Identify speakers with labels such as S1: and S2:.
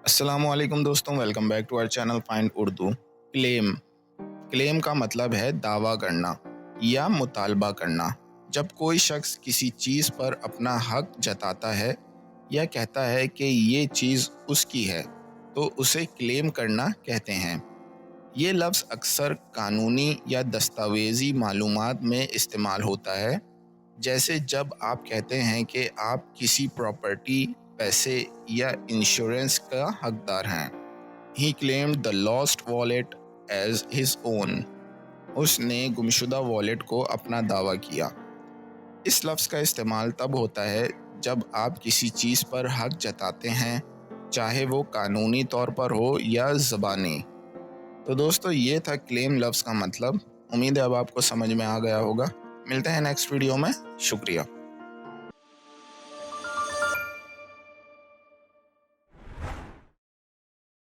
S1: अस्सलाम वालेकुम दोस्तों, welcome back to our channel find Urdu. Claim का मतलब है दावा करना या मुतालबा करना। जब कोई शख्स किसी चीज़ पर अपना हक जताता है या कहता है कि ये चीज़ उसकी है तो उसे क्लेम करना कहते हैं। ये लफ्ज़ अक्सर कानूनी या दस्तावेज़ी मालूमात में इस्तेमाल होता है, जैसे जब आप कहते हैं कि आप किसी प्रॉपर्टी, पैसे या इंश्योरेंस का हकदार हैं। He claimed the lost wallet as his own. उसने गुमशुदा वॉलेट को अपना दावा किया। इस लफ्ज़ का इस्तेमाल तब होता है जब आप किसी चीज़ पर हक जताते हैं, चाहे वो कानूनी तौर पर हो या ज़बानी। तो दोस्तों, ये था क्लेम लफ्ज़ का मतलब। उम्मीद है अब आपको समझ में आ गया होगा। मिलते हैं नेक्स्ट वीडियो में। शुक्रिया।